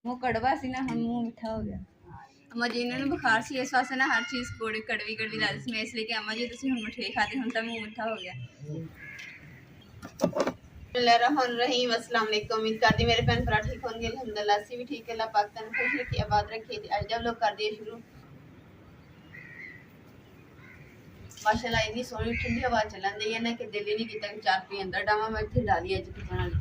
मुँह कड़वा सी ना, हम मुँह मिठा हो गया। अम्मा जी इन्होंने बुखार सी, इस वास्ते ना हर चीज़ कोड़ी कड़वी कड़वी ला दी मैं, इसलिए कि अम्मा जी तुम हम मिठाई खाते हम तो मुँह मिठा हो गया। रहीम अस्सलाम वालेकुम। उम्मीद करती मेरे भैन भरा ठीक होंगे, अल्हम्दुलिल्लाह असी भी ठीक है। अल्लाह पाक तन खुश रखी आबाद रखी। आज जब लोग कर दिए शुरू माशाल्लाह इतनी सोहनी ठंडी हवा चलन दी है ना कि दिल ही नहीं किया कि चार पी अंदर डावां। मैं इत्थे डाली अज किचन वाली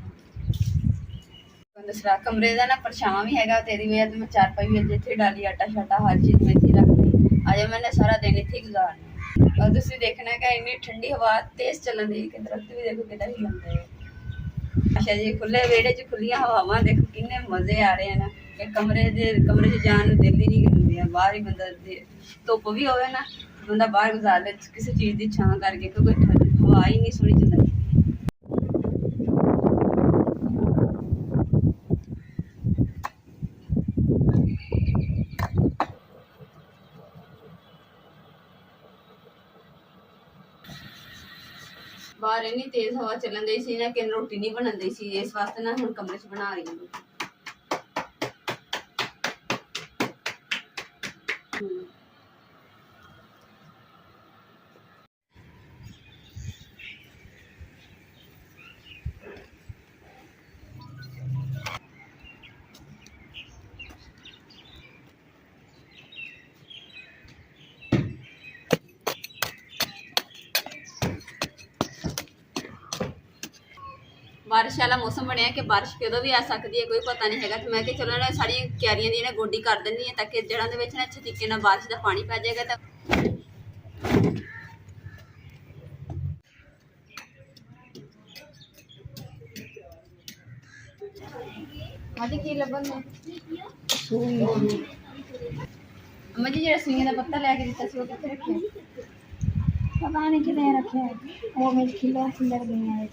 दसरा कमरे का ना परछावां भी हैगा ते दी वजह ते मैं चार पाई भी अज इत्थे डाली, आटा शाटा हर चीज़ मैं इत्थे रख दी। अज मैंने सारा दिन इत्थे गुजारना और तुसीं देखना कि इन्नी ठंडी हवा तेज चलन दी कि दरख्त भी देखो कितना हिलंदे है। अच्छा जी खुले वेड़े च खुलियां हवावां देखो किन्ने मजे आ रहे हैं ना कि कमरे च जान नूं दिल ही नहीं करदा। बाहर ही बंदा धुप्प भी होवे ना बंदा बाहर गुजार ले किसी चीज़ की छां करके, क्योंकि हवा ही नहीं सोहनी चलदी। बाहर इन्नी तेज हवा चलन दी सी ना कि रोटी नहीं बनन दी सी, इस वास्ते ना हुण कमरे च बना रही हूँ। बारिश वाला मौसम बनया कि बारिश कदों भी आ सकती है, कोई पता नहीं है। तो मैं कि चलो ना सारी क्यारियां दी ना गोडी कर देनी है ताकि जड़ां दे विच ना अच्छे तरीके नाल बारिश का पानी पै जाएगा। तो अम्मा जी की लभन ने अम्मा जी जेड़ा सुइयां दा पत्ता लैके दित्ता सी ओह कित्थे रखिया? पता नहीं कितने रखे वो मेरे खिलो खिलर गई है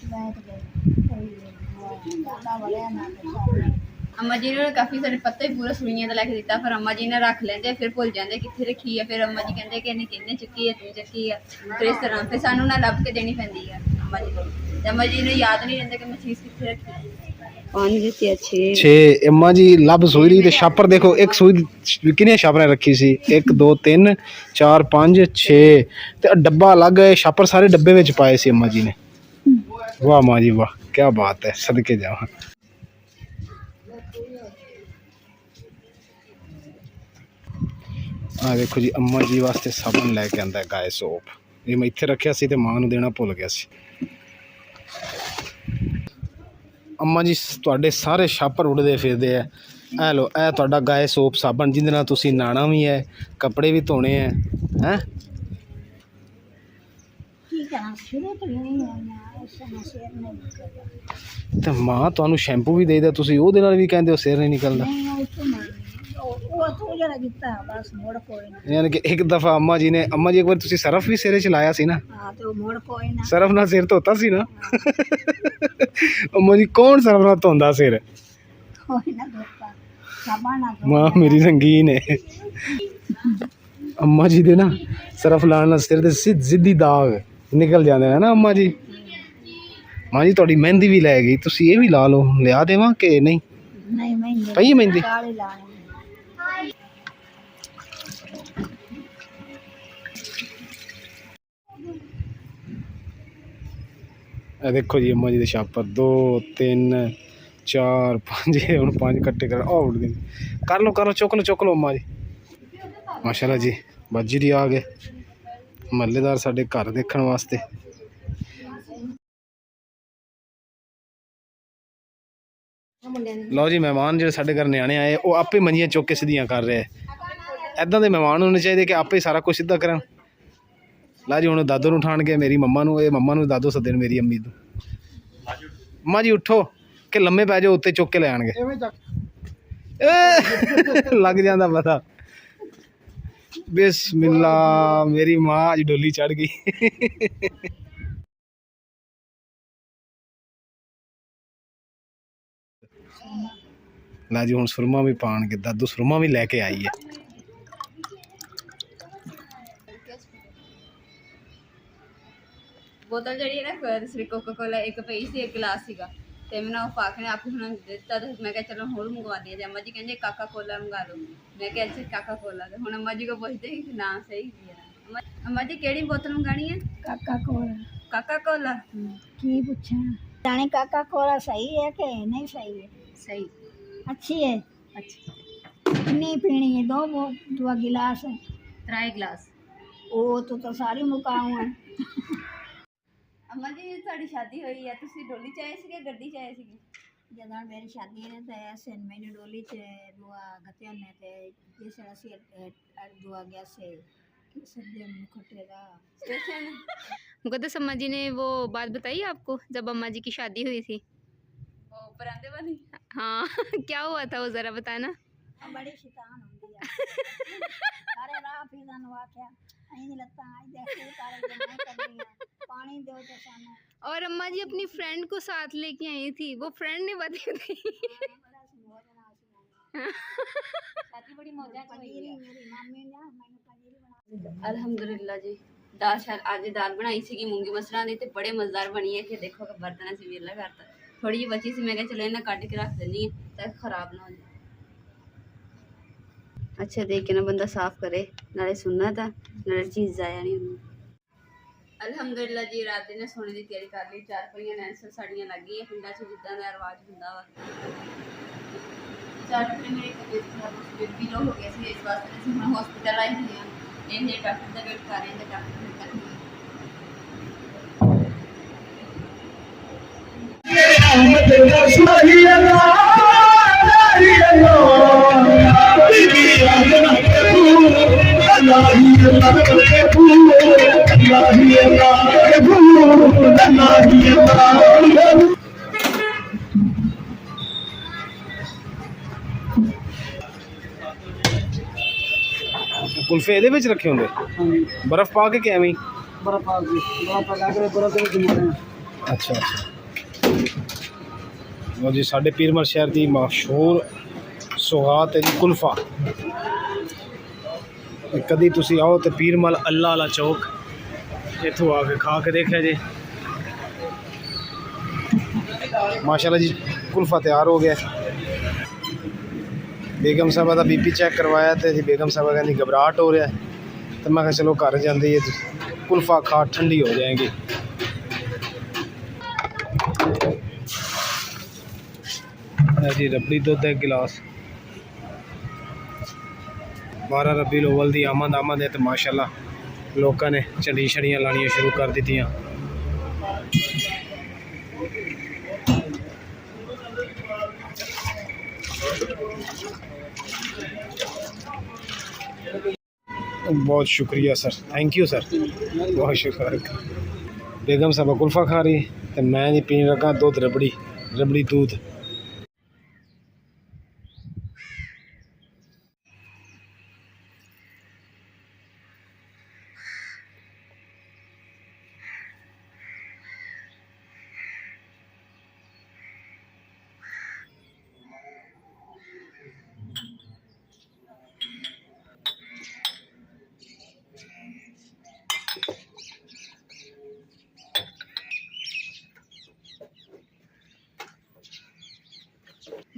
अम्मा जी ने काफ़ी सारे पत्ते पूरा सुइयां दा लैके दित्ता, फिर अम्मा जी ने रख लेंदे, फिर भुल जाते कित्थे रखी है। फिर अम्मा जी कहते कि इन्हें किन्ने चुकी है तू चुकी है, फिर इस तरह फिर सानू ना लभ के देनी पैंदी है अम्मा जी को। अम्मा जी ने याद नहीं रहिंदा कि मैं चीज़ कित्थे रखी है। छे अम्मा जी लभ सूई रही छापर देखो, एक सूई किन्नियां छापरें रखी सी, 1 2 3 4 5 6 ते डब्बा अलग है, छापर सारे डब्बे विच पाए सी अम्मा जी ने। वाह माँ जी वाह, क्या बात है, सदके जावां। आ देखो जी अम्मा जी वास्ते साबन लैके आंदा गाय सोप, ये मैं इत्थे रखिया सी ते मां नूं देना भुल गया सी। अम्मा जी तुहाडे सारे छापर उड़दे फिरदे है। ए लो ए तुहाडा गाय सोप साबन जिंदे नाल तुसीं नहाना भी है, कपड़े भी धोने हैं हैं। ते मां तुहानूं शैंपू भी देईदा, तुसीं ओहदे नाल भी कहंदे हो सिर नहीं निकलदा। यानी कि एक दफा अम्मा जी एक बार तुसीं सरफ भी सिरे च लाया सी ना, सरफ नाल सिर धोता सी ना। अम्मा जी कौन सरफ नाल धोंदा सिर? मां मेरी संगीन है। अम्मा जी दे ना सरफ लाने नाल सिर ते सिद्धी दाग निकल जाते हैं ना अम्मा जी। मां जी थोड़ी मेहंदी भी लै गई, तुसीं ये भी ला लो, लिया देवां कि नहीं? पई मेहंदी देखो जी अम्मा जी दे छापर 2 3 4 5 हुण 5 कट्टे कर उड़ गए। कर लो चुक लो अम्मा जी। माशाल्लाह जी बाजी दी आ गए महल्लेदार साडे घर देखण वास्ते। लो जी मेहमान जो साढ़े घर न्याणे आए वो आपे मंजियां चुक के सीधियां कर रहे हैं। इदां दे मेहमान होने चाहिए कि आपे सारा कुछ सीधा करन। ला जी हुण दादो नूं उठाणगे, मेरी मम्मा नूं, ये मम्मा नूं दादो सद्दण मेरी अम्मी नूं। अम्मा जी उठो कि लम्मे पै जाओ, उत्ते चुक के ले आणगे। लग जांदा पता। बिस्मिल्ला मेरी मां अज डोली चढ़ गई। ला जी हुण सुरमा भी पाणगे, दादू सुरमा भी लैके आई है। बोतल जी ना कोका कोला एक पई सी, एक गिलास सीगा ਤੇ ਮੈਨੂੰ ਉਹ ਪਾ ਕੇ ਨੇ ਆਪੇ ਹੁਣ ਦਿੱਤਾ ਤੇ ਮੈਂ ਕਿਹਾ ਚਲੋ ਹੋਰ ਮੰਗਵਾ ਦਿਆ। ਤੇ ਅੰਮਾ ਜੀ ਕਹਿੰਦੇ ਕਾਕਾ ਕੋਲਾ ਮੰਗਾ ਲਓ। ਮੈਂ ਕਿਹਾ ਅੱਛਾ ਕਾਕਾ ਕੋਲਾ। ਤੇ ਹੁਣ ਅੰਮਾ ਜੀ ਕੋ ਪੁੱਛਦੇ ਕਿ ਨਾ ਸਹੀ ਕੀ ਹੈ। ਅੰਮਾ ਜੀ ਕਿਹੜੀ ਬੋਤਲ ਮੰਗਾਣੀ ਹੈ? काका कोला ਕਾਕਾ ਕੋਲਾ। की पूछा जाने काका कोला सही है कि नहीं सही है? ਸਹੀ। अच्छी है। ਅੱਛਾ कितनी पीनी है? दो वो दो गिलास है। 3 ਗਲਾਸ। वो तो सारी मुकाऊ है। ਅੰਮਾ ਜੀ ਤੁਹਾਡੀ ਸ਼ਾਦੀ ਹੋਈ ਹੈ, ਤੁਸੀਂ ਡੋਲੀ ਚ ਆਏ ਸੀਗੇ ਗੱਡੀ ਚ ਆਏ ਸੀਗੇ? ਜਦੋਂ ਮੇਰੀ ਸ਼ਾਦੀ ਨੇ ਤੇ ਐਸੇ ਮੈਨੂੰ ਡੋਲੀ ਚ ਦੁਆ ਗਤੇ ਨੇ ਤੇ ਜਿਸ ਅਸੀਂ ਦੁਆ ਗਿਆ ਸੇ सब्जी में खटेगा स्टेशन। मुकद्दस अम्मा जी ने वो बात बताई आपको जब अम्मा जी की शादी हुई थी? वो परांदे वाली। हाँ क्या हुआ था वो ज़रा बताना। बड़ी शैतान होती है। अरे राह फिरन वाक्या नहीं लगता आज देखो तारे जमाई कर रही है पानी दो तो सामने। और अम्मा जी अपनी फ्रेंड को साथ लेके आई थी, वो फ्रेंड ने बताई थी। शादी बड़ी मौजा की हुई है। मेरी मम्मी ने मैंने पनीर बना ਅਲਹਮਦੁਲਿਲਾ ਜੀ। ਦਾਲ ਸ਼ਾਲ ਅੱਜ ਦਾਲ ਬਣਾਈ ਸੀਗੀ ਮੂੰਗੀ ਮਸਰਾਂ ਦੀ ਤੇ ਬੜੇ ਮਜ਼ੇਦਾਰ ਬਣੀ ਹੈ। ਕਿ ਦੇਖੋ ਕਿ ਬਰਤਨਾਂ ਸੀ ਵੇਲਾ ਕਰਤਾ, ਥੋੜੀ ਜਿਹੀ ਬਚੀ ਸੀ। ਮੈਂ ਕਿਹਾ ਚਲੋ ਇਹਨਾਂ ਕੱਢ ਕੇ ਰੱਖ ਦਿੰਦੀ ਹਾਂ ਤਾਂ ਖਰਾਬ ਨਾ ਹੋ ਜਾਏ। ਅੱਛਾ ਦੇਖ ਕੇ ਨਾ ਬੰਦਾ ਸਾਫ਼ ਕਰੇ, ਨਾਲੇ ਸੁਣਨਾ ਤਾਂ ਨਾਲੇ ਚੀਜ਼ ਜ਼ਾਇਆ ਨਹੀਂ ਹੁੰਦੀ। ਅਲਹਮਦੁਲਿਲਾ ਜੀ ਰਾਤ ਦੇ ਨੇ ਸੋਨੇ ਦੀ ਤਿਆਰੀ ਕਰ ਲਈ। 4 ਪਈਆਂ ਨੈਂਸਰ ਸਾੜੀਆਂ ਲੱਗ ਗਈਆਂ ਪਿੰਡਾਂ 'ਚ ਜਿੱਦਾਂ ਦਾ ਰਿਵਾਜ ਹੁੰਦਾ ਵਾ। 4 ਪਈ ਮੇਰੇ ਤਬੀਅਤ ਵੀ ਲੋ ਹੋ ਗਿਆ ਸੀ, ਇਸ ਵਾਸਤੇ ਅਸੀਂ ਹੁਣ ਹਸਪੀਟਲ ਆਏ ਹੋਏ ਹਾਂ। ਇਹਨੇ ਡਾਕਟਰ ਦਾ ਵੇਟ ਕਰ ਰਹੇ ਹਾਂ ਤੇ ਡਾਕਟਰ ਤੱਕ ਕੁਲਫੇ ਇਹਦੇ ਵਿੱਚ ਰੱਖੇ ਹੁੰਦੇ? ਬਰਫ਼ ਪਾ ਕੇ ਕਿ ਐਵੇਂ ਹੀ? बर्फ आ गई बर्फ लगा के बर्फ के जमा रहे हैं। ਅੱਛਾ ਲਓ ਜੀ ਸਾਡੇ ਪੀਰਮਲ ਸ਼ਹਿਰ ਦੀ ਮਸ਼ਹੂਰ ਸੁਗਾਤ ਹੈ ਜੀ ਕੁਲਫਾ। ਕਦੀ ਤੁਸੀਂ ਆਓ ਤੇ ਪੀਰਮਲ ਅੱਲਾ ਵਾਲਾ ਚੌਕ ਇੱਥੋਂ ਆ ਕੇ ਖਾ ਕੇ ਦੇਖਿਆ ਜੀ। ਮਾਸ਼ਾਅੱਲਾ ਜੀ ਕੁਲਫਾ ਤਿਆਰ ਹੋ ਗਿਆ। बेगम साहबा का बीपी चेक करवाया तो बेगम साहबा कहनी घबराहट हो रहा है। तो मैं कहा चलो घर जाते है कुल्फा खा ठंडी हो जाएंगी। जी रबड़ी दुध एक गिलास। 12 रबीउल अव्वल दी आमद है तो माशाल्लाह लोगों ने झंडी छड़ियाँ लानियाँ शुरू कर दी। बहुत शुक्रिया सर, थैंक यू सर, बहुत शुक्रिया। बेगम साहबा कुल्फा खा रही तो मैं जी पीने लगा दूध रबड़ी दूध।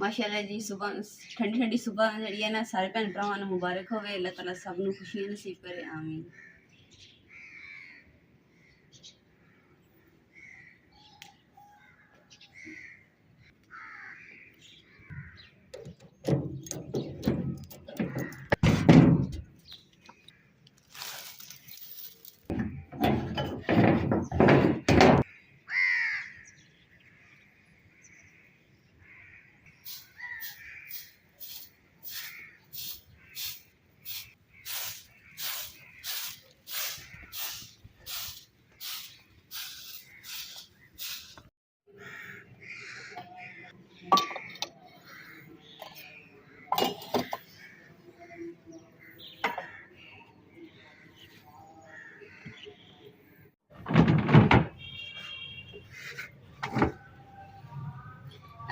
माशाल्लाह जी सुबह ठंडी ठंडी सुबह जी है ना सारे भैन भरावां नूं मुबारक होवे। अल्लाह ताला सब नूं खुशियां नसीब करे, आमीन।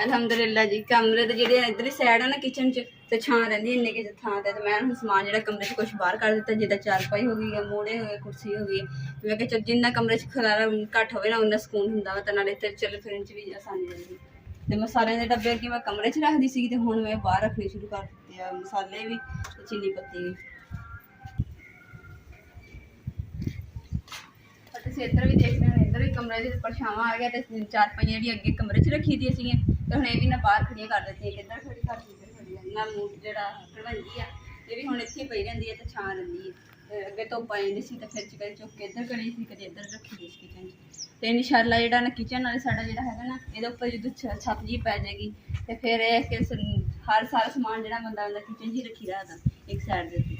अलहमदुलिल्लाह जी कमरे ਦੇ ਜਿਹੜੇ ਇਧਰਲੀ ਸਾਈਡ ਆ ਨਾ ਕਿਚਨ 'ਚ ਤੇ ਛਾਂ ਰਹਿੰਦੀ ਇੰਨੇ ਕਿ ਥਾਂ ਤੇ ਮੈਂ ਹੁਣ ਸਮਾਨ ਜਿਹੜਾ ਕਮਰੇ 'ਚ ਕੁਝ ਬਾਹਰ ਕੱਢ ਦਿੱਤਾ। ਜਿੱਦਾਂ ਚਾਰਪਾਈ ਹੋ ਗਈ, ਮੋੜੇ ਹੋਏ, ਕੁਰਸੀ ਹੋ ਗਈ। ਮੈਂ ਕਿਹਾ ਚੱਲ ਜਿੰਨਾ ਕਮਰੇ 'ਚ ਖਲਾਰਾ ਘੱਟ ਹੋਵੇ ਨਾ ਉਨਾ ਸਕੂਨ ਹੁੰਦਾ ਵਾ ਤੇ ਨਾਲੇ ਤੇ ਚੱਲ ਫਿਰਨ 'ਚ ਵੀ ਆਸਾਨੀ ਰਹਿੰਦੀ। ਤੇ ਮਸਾਲੇ ਦੇ ਡੱਬੇ ਅੱਗੇ ਮੈਂ ਕਮਰੇ 'ਚ ਰੱਖਦੀ ਸੀ ਤੇ ਹੁਣ ਮੈਂ ਬਾਹਰ ਰੱਖਣੇ ਸ਼ੁਰੂ ਕਰ ਦਿੱਤੇ ਆ, ਮਸਾਲੇ ਵੀ ਤੇ ਚੀਨੀ ਪੱਤੀ ਵੀ। ਤੁਸੀਂ ਇੱਧਰ ਵੀ ਦੇਖ ਰਹੇ ਹੋ, ਇੱਧਰ ਵੀ ਕਮਰੇ ਦੇ ਉੱਪਰ ਛਾਵਾਂ ਆ ਗਿਆ ਤੇ ਚਾਰਪਾਈਆਂ ਜਿਹੜੀ ਅੱਗੇ ਕਮਰੇ 'ਚ ਰੱਖੀ ਦੀਆਂ ਸੀਗੀਆਂ ਤੇ ਹੁਣ ਇਹ ਵੀ ਨਾ ਬਾਹਰ ਖੜੀਆਂ ਕਰ ਦਿੱਤੀਆਂ, ਕਿੱਧਰ ਖੜੀ ਕਰ ਦਿੱਤੀ ਖੜੀ ਆ ਨਾ। ਮੂਟ ਜਿਹੜਾ ਕਢਵਾਈ ਆ ਇਹ ਵੀ ਹੁਣ ਇੱਥੇ ਪਈ ਰਹਿੰਦੀ ਹੈ ਤੇ ਛਾਂ ਰਹਿੰਦੀ ਹੈ। ਤੇ ਅੱਗੇ ਧੁੱਪ ਆ ਜਾਂਦੀ ਸੀ ਤੇ ਫਿਰ ਚਿਕਨ ਚੁੱਕ ਕੇ ਇੱਧਰ ਕਰੀ ਸੀ, ਕਦੇ ਇੱਧਰ ਰੱਖੀ ਦੀ ਸੀ ਕਿਚਨ 'ਚ। ਤੇ ਇਨਸ਼ਾਅੱਲਾ ਜਿਹੜਾ ਨਾ ਕਿਚਨ ਵਾਲੇ ਸਾਡਾ ਜਿਹੜਾ ਹੈਗਾ ਨਾ, ਇਹਦੇ ਉੱਪਰ ਜਦੋਂ ਛੱਤ ਜੀ ਪੈ ਜਾਏਗੀ ਤੇ ਫਿਰ ਇਹ ਕਿ ਹਰ ਸਾਰਾ ਸਮਾਨ ਜਿਹੜਾ ਬੰਦਾ ਹੁੰਦਾ ਕਿਚਨ 'ਚ ਹੀ ਰੱਖੀ ਰੱਖਦਾ ਇੱਕ ਸਾਈਡ ਦੇ ਉੱਤੇ।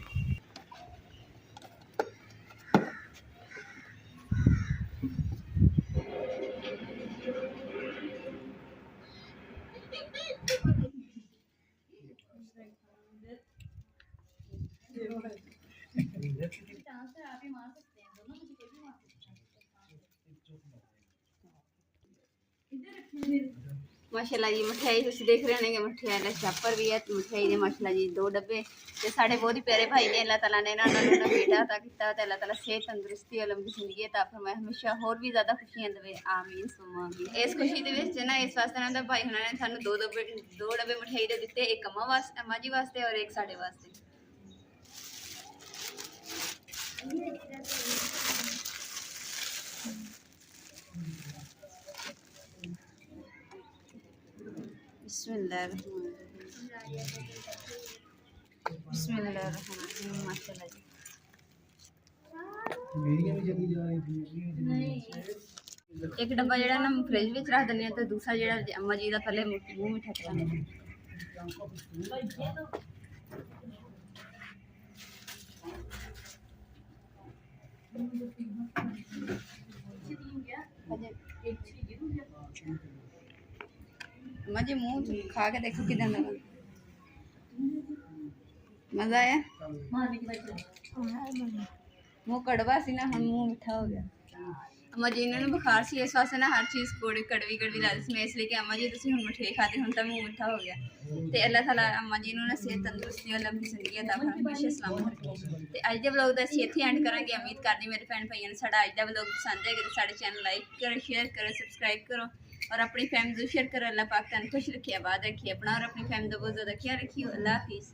माशाल्लाह जी मिठाई तुम देख रहे होंगे, मिठाई का छापर भी है। मिठाई के माशाल्लाह जी 2 डब्बे ते साढ़े बहुत ही प्यारे भाई ने, अल्लाह ताला ने इन्होंने बेटा अता किया ते अल्लाह ताला सेहत तंदुरुस्ती और लंबी जिंदगी अता फरमाए, हमेशा होर भी ज़्यादा खुशियां देवे, आमीन सुम्मा आमीन। इस खुशी दे विच ना इस वास्ते ना भाई हुणां ने सानू 2 डब्बे मिठाई दे दिते, एक अम्मा जी वास्ते और एक साडे वास्ते। बिस्मिल्लाहिर्रहमानिर्रहीम। माशाल्लाह जी एक डब्बा जेड़ा ना फ्रिज विच रख दिंदे ते दूसरा जेड़ा अम्मा जी दा पहले मुंह मिठा करांदे। अम्मा जी मुंह खा के देखो किदां लगा, मजा आया? मुंह कड़वा सी ना, हम मुंह मिठा हो गया। अम्मा जी इन्होंने बुखार सी, इस वास्ते ना हर चीज़ कड़वी कड़वी लगती सी, मैं इसलिए कि अम्मा जी तुम हम मिठाई खाते हम तो मुंह मिठा हो गया। तो अल्लाह ताला अम्मा जी ने सेहत तंदुरुस्ती और लंबी जिंदगी अता हमेशा सलामत रखे। तो अज के ब्लॉग का असीं इत्थे एंड करांगे। उम्मीद करदी मेरे भैन भाइयों ने साडा अज का ब्लॉग पसंद है तो साडे चैनल लाइक करो, शेयर करो, सबसक्राइब करो और अपनी फैमिली को शेयर करो। अल्लाह पाक तुहानूं खुश रखे, आबाद रखिए, अपना और अपनी फैमिली का बहुत ज़्यादा ख्याल रखिए। अल्लाह हाफिज़।